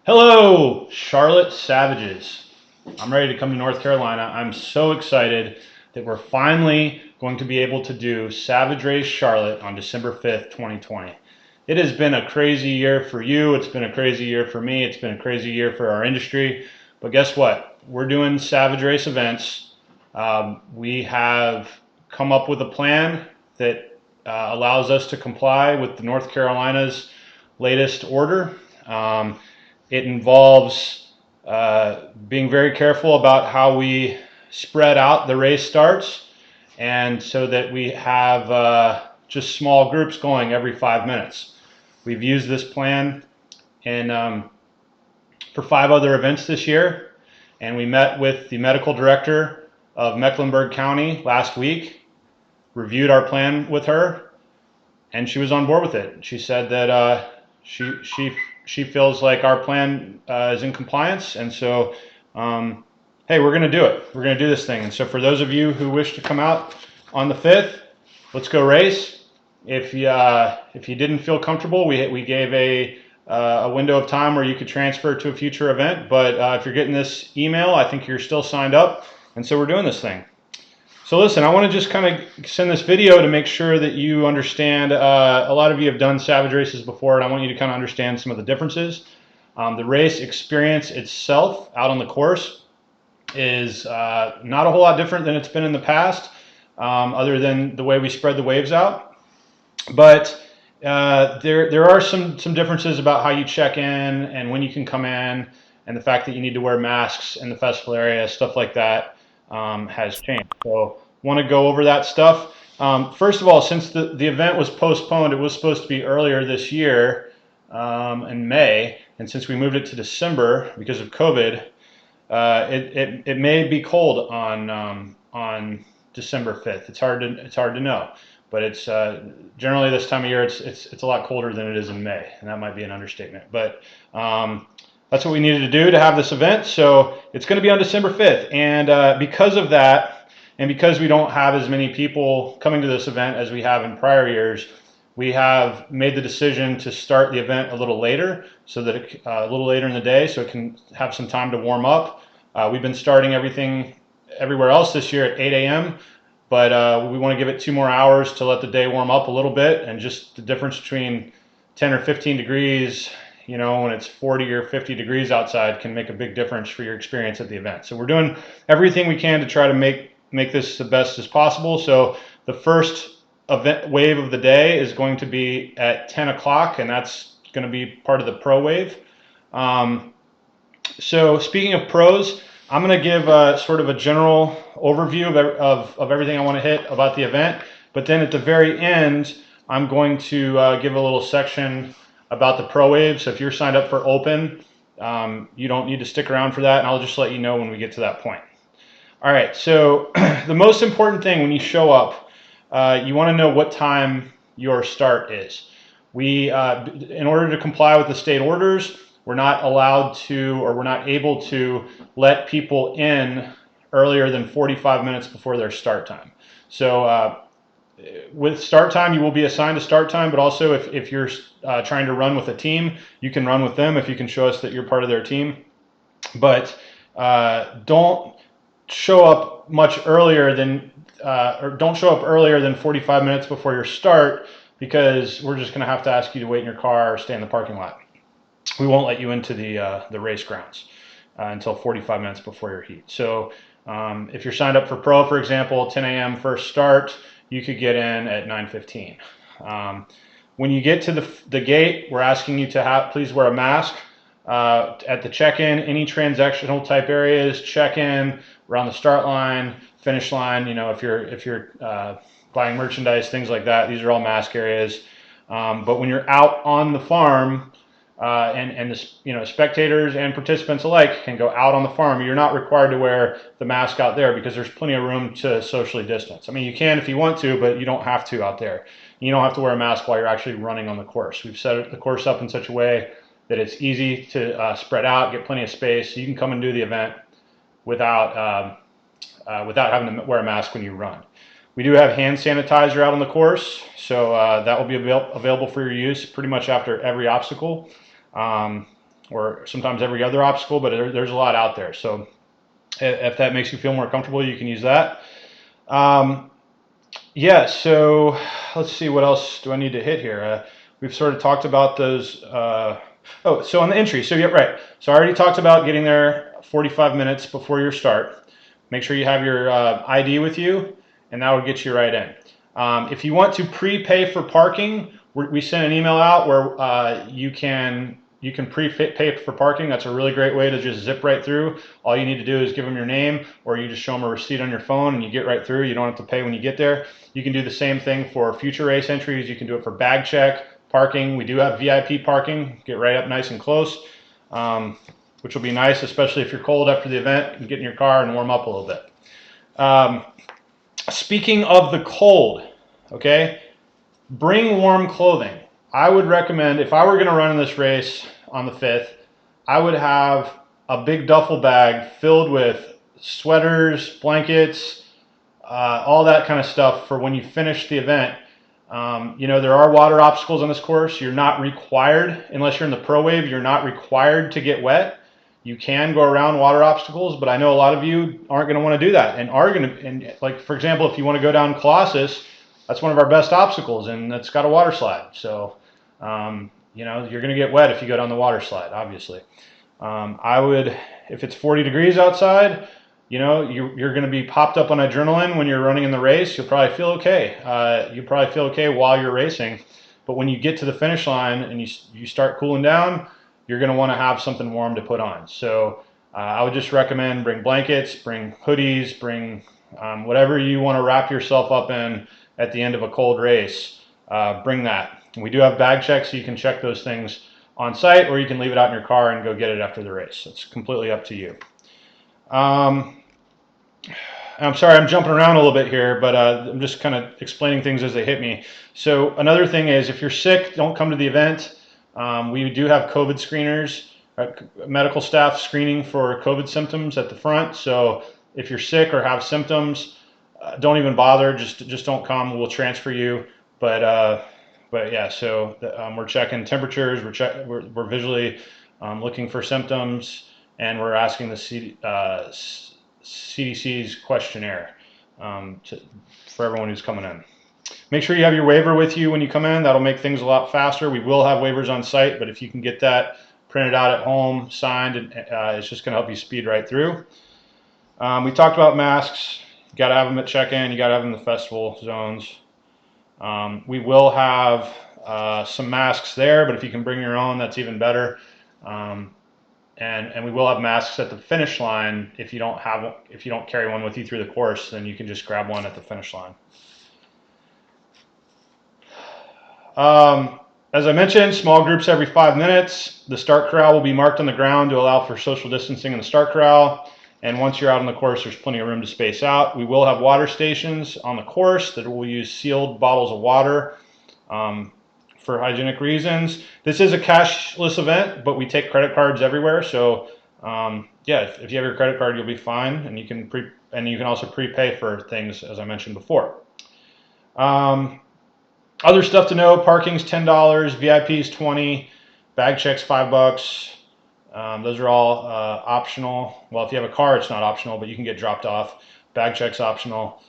Hello, Charlotte Savages. I'm ready to come to North Carolina. I'm so excited that we're finally going to be able to do Savage Race Charlotte on December 5th, 2020. It has been a crazy year for you. It's been a crazy year for me. It's been a crazy year for our industry. But guess what? We're doing Savage Race events. We have come up with a plan that allows us to comply with the North Carolina's latest order. It involves being very careful about how we spread out the race starts, and so that we have just small groups going every 5 minutes. We've used this plan for 5 other events this year, and we met with the medical director of Mecklenburg County last week, reviewed our plan with her, and she was on board with it. She said that she feels like our plan is in compliance, and so hey, we're going to do it. We're going to do this thing. And so for those of you who wish to come out on the 5th, let's go race. If you didn't feel comfortable, we gave a window of time where you could transfer to a future event. But if you're getting this email, I think you're still signed up, and so we're doing this thing. So listen, I want to just kind of send this video to make sure that you understand. A lot of you have done Savage races before, and I want you to kind of understand some of the differences. The race experience itself out on the course is not a whole lot different than it's been in the past, other than the way we spread the waves out. But there are some differences about how you check in and when you can come in, and the fact that you need to wear masks in the festival area, stuff like that. Has changed. So want to go over that stuff. First of all, since the event was postponed, it was supposed to be earlier this year in May, and since we moved it to December because of COVID, it may be cold on December 5th. It's hard to know, but it's generally this time of year it's a lot colder than it is in May, and that might be an understatement. But that's what we needed to do to have this event. So it's going to be on December 5th. And because of that, and because we don't have as many people coming to this event as we have in prior years, we have made the decision to start the event a little later, so that a little later in the day, so it can have some time to warm up. We've been starting everything everywhere else this year at 8 a.m., but we want to give it 2 more hours to let the day warm up a little bit, and just the difference between 10 or 15 degrees, you know, when it's 40 or 50 degrees outside, can make a big difference for your experience at the event. So we're doing everything we can to try to make this the best as possible. So the first event wave of the day is going to be at 10 o'clock, and that's going to be part of the pro wave. So speaking of pros, I'm going to give sort of a general overview of everything I want to hit about the event. But then at the very end, I'm going to give a little section about the pro wave. So if you're signed up for open, you don't need to stick around for that, and I'll just let you know when we get to that point. All right, so the most important thing when you show up, you want to know what time your start is. In order to comply with the state orders, we're not allowed to, or we're not able to let people in earlier than 45 minutes before their start time. So with start time, you will be assigned a start time, but also if you're trying to run with a team, you can run with them if you can show us that you're part of their team. But don't show up much earlier than, or don't show up earlier than 45 minutes before your start, because we're just going to have to ask you to wait in your car or stay in the parking lot. We won't let you into the race grounds until 45 minutes before your heat. So if you're signed up for pro, for example, 10 a.m. first start, you could get in at 9:15. When you get to the gate, we're asking you to please wear a mask at the check-in. Any transactional type areas, check-in, around the start line, finish line. You know, if you're buying merchandise, things like that, these are all mask areas. But when you're out on the farm, and the spectators and participants alike can go out on the farm, you're not required to wear the mask out there, because there's plenty of room to socially distance. I mean, you can if you want to, but you don't have to out there. You don't have to wear a mask while you're actually running on the course. We've set the course up in such a way that it's easy to spread out, get plenty of space, so you can come and do the event without having to wear a mask when you run. We do have hand sanitizer out on the course, so that will be available for your use pretty much after every obstacle. or sometimes every other obstacle, but there's a lot out there. So if that makes you feel more comfortable, you can use that. Yeah, so let's see, what else do I need to hit here? We've sort of talked about those. Oh, so on the entry, so yeah, right. So I already talked about getting there 45 minutes before your start. Make sure you have your ID with you, and that will get you right in. If you want to prepay for parking, we sent an email out where you can prepay for parking. That's a really great way to just zip right through. All you need to do is give them your name, or you just show them a receipt on your phone and you get right through. You don't have to pay when you get there. You can do the same thing for future race entries. You can do it for bag check, parking. We do have VIP parking. Get right up nice and close, which will be nice, especially if you're cold after the event. You can get in your car and warm up a little bit. Speaking of the cold, okay, bring warm clothing. I would recommend, if I were going to run in this race on the 5th, I would have a big duffel bag filled with sweaters, blankets, all that kind of stuff for when you finish the event. You know, there are water obstacles on this course. You're not required, unless you're in the pro wave, you're not required to get wet. You can go around water obstacles, but I know a lot of you aren't going to want to do that and are going to, and like, for example, if you want to go down Colossus, that's one of our best obstacles, and it's got a water slide. So, you know, you're going to get wet if you go down the water slide, obviously. I would, if it's 40 degrees outside, you know, you're going to be popped up on adrenaline when you're running in the race. You'll probably feel okay. You'll probably feel okay while you're racing. But when you get to the finish line and you start cooling down, you're going to want to have something warm to put on. So I would just recommend bring blankets, bring hoodies, bring whatever you want to wrap yourself up in at the end of a cold race. Bring that. And we do have bag checks, so you can check those things on site, or you can leave it out in your car and go get it after the race. It's completely up to you. I'm sorry, I'm jumping around a little bit here, but I'm just kind of explaining things as they hit me. So another thing is, if you're sick, don't come to the event. We do have COVID screeners, medical staff screening for COVID symptoms at the front. So if you're sick or have symptoms, don't even bother. Just don't come. We'll transfer you. But yeah, so we're checking temperatures. We're visually looking for symptoms, and we're asking the CDC's questionnaire for everyone who's coming in. Make sure you have your waiver with you when you come in. That'll make things a lot faster. We will have waivers on site, but if you can get that printed out at home, signed, it's just going to help you speed right through. We talked about masks. You got to have them at check-in. You got to have them in the festival zones. We will have some masks there, but if you can bring your own, that's even better. And we will have masks at the finish line. If you don't carry one with you through the course, then you can just grab one at the finish line. As I mentioned, small groups every 5 minutes. The start corral will be marked on the ground to allow for social distancing in the start corral. And once you're out on the course, there's plenty of room to space out. We will have water stations on the course that will use sealed bottles of water for hygienic reasons. This is a cashless event, but we take credit cards everywhere. So yeah, if you have your credit card, you'll be fine, and you can also prepay for things, as I mentioned before. Other stuff to know: parking's $10, VIP's $20, bag checks $5. Those are all optional. Well, if you have a car, it's not optional, but you can get dropped off. Bag check's optional.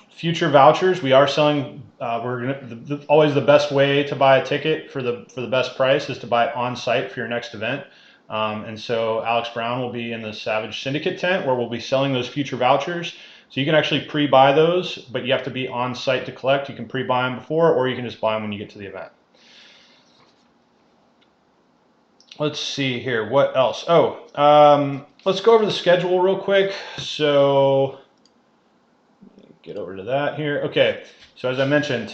Future vouchers, we are selling. Always the best way to buy a ticket for the best price is to buy it on site for your next event. And so Alex Brown will be in the Savage Syndicate tent where we'll be selling those future vouchers. So you can actually pre-buy those, but you have to be on site to collect. You can pre-buy them before, or you can just buy them when you get to the event. Let's see here. What else? Let's go over the schedule real quick. So get over to that here. Okay. So as I mentioned,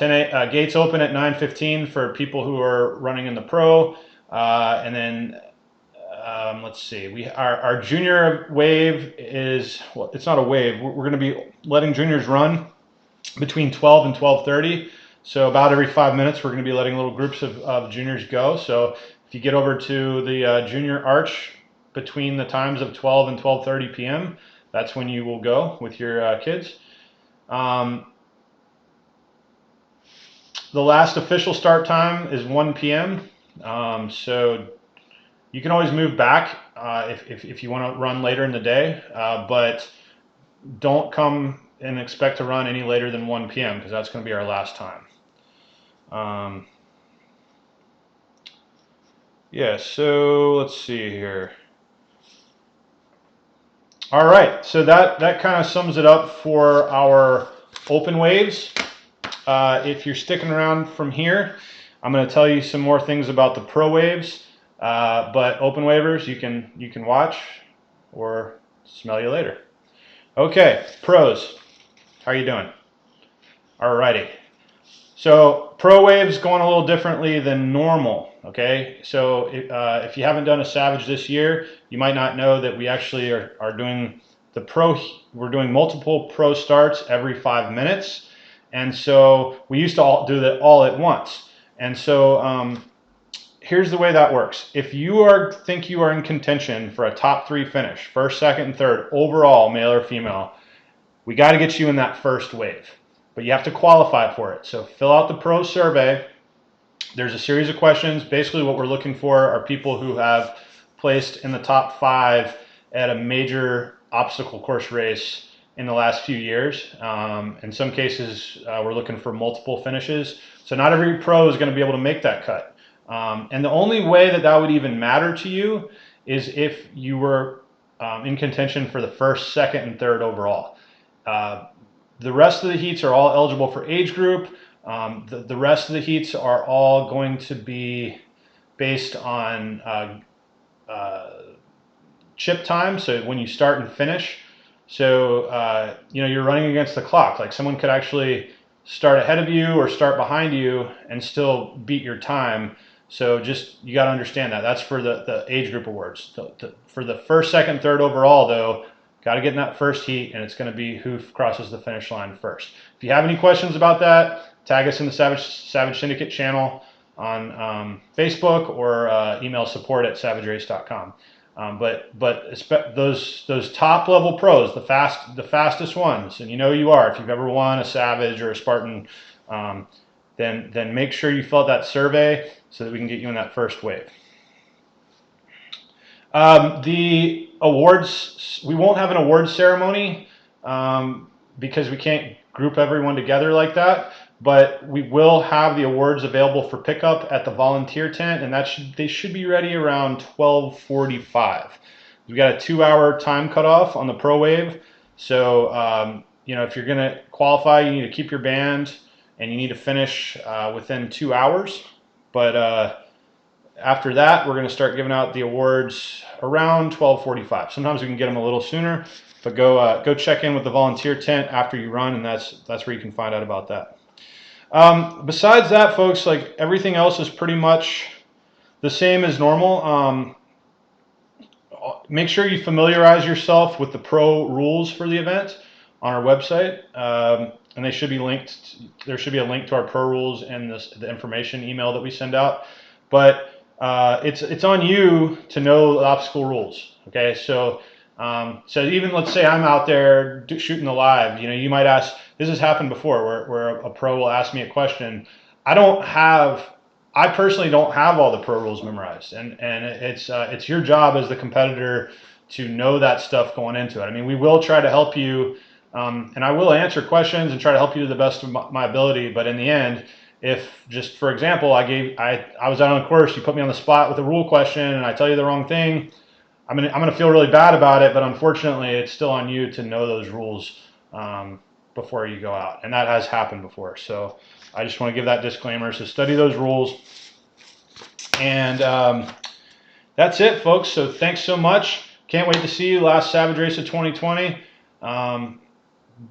gates open at 9:15 for people who are running in the pro, and then let's see. Our junior wave is, well, it's not a wave. We're going to be letting juniors run between 12 and 12:30. So about every 5 minutes, we're going to be letting little groups of juniors go. So if you get over to the junior arch between the times of 12 and 12:30 p.m., that's when you will go with your kids. The last official start time is 1 p.m. So You can always move back if you want to run later in the day, but don't come and expect to run any later than 1 p.m. because that's going to be our last time. Yeah, so let's see here. All right, so that kind of sums it up for our open waves. If you're sticking around from here, I'm going to tell you some more things about the pro waves, but open waivers you can watch or smell you later. Okay, pros, how are you doing? All righty. So pro waves going a little differently than normal. Okay, so if you haven't done a Savage this year, you might not know that we actually are doing the pro. We're doing multiple pro starts every 5 minutes, and so we used to do that all at once. And so here's the way that works. If you think you are in contention for a top 3 finish, first, second, and third overall, male or female, we got to get you in that first wave. But you have to qualify for it. So fill out the pro survey. There's a series of questions. Basically what we're looking for are people who have placed in the top 5 at a major obstacle course race in the last few years. In some cases, we're looking for multiple finishes. So not every pro is going to be able to make that cut. And the only way that would even matter to you is if you were in contention for the first, second, and third overall. The rest of the heats are all eligible for age group. The rest of the heats are all going to be based on chip time, so when you start and finish. So you're running against the clock. Like someone could actually start ahead of you or start behind you and still beat your time. So just you got to understand that. That's for the age group awards. For the first, second, third overall, though, got to get in that first heat, and it's going to be who crosses the finish line first. If you have any questions about that, tag us in the Savage Syndicate channel on Facebook or email support@savagerace.com. But those top level pros, the fastest ones, and you are if you've ever won a Savage or a Spartan, then make sure you fill out that survey so that we can get you in that first wave. The awards, we won't have an awards ceremony because we can't group everyone together like that, but we will have the awards available for pickup at the volunteer tent, and they should be ready around 12:45. We've got a 2-hour time cutoff on the pro wave, so if you're going to qualify, you need to keep your band and you need to finish within 2 hours, but after that, we're going to start giving out the awards around 12:45. Sometimes we can get them a little sooner, but go check in with the volunteer tent after you run, and that's where you can find out about that. Besides that, folks, like everything else is pretty much the same as normal. Make sure you familiarize yourself with the pro rules for the event on our website, and they should be linked. There should be a link to our pro rules in the information email that we send out. But it's on you to know the obstacle rules. Okay, so even let's say I'm out there shooting the live. You might ask. This has happened before, where a pro will ask me a question. I personally don't have all the pro rules memorized, and it's your job as the competitor to know that stuff going into it. I mean, we will try to help you, and I will answer questions and try to help you to the best of my ability. But in the end, if just for example, I was out on a course, you put me on the spot with a rule question, and I tell you the wrong thing, I'm gonna feel really bad about it. But unfortunately, it's still on you to know those rules before you go out, and that has happened before. So I just want to give that disclaimer. So study those rules, and that's it, folks. So thanks so much. Can't wait to see you last Savage Race of 2020.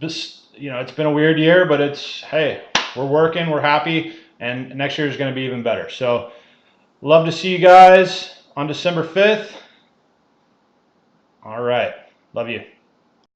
It's been a weird year, but hey, we're working, we're happy, and next year is going to be even better. So love to see you guys on December 5th. All right. Love you.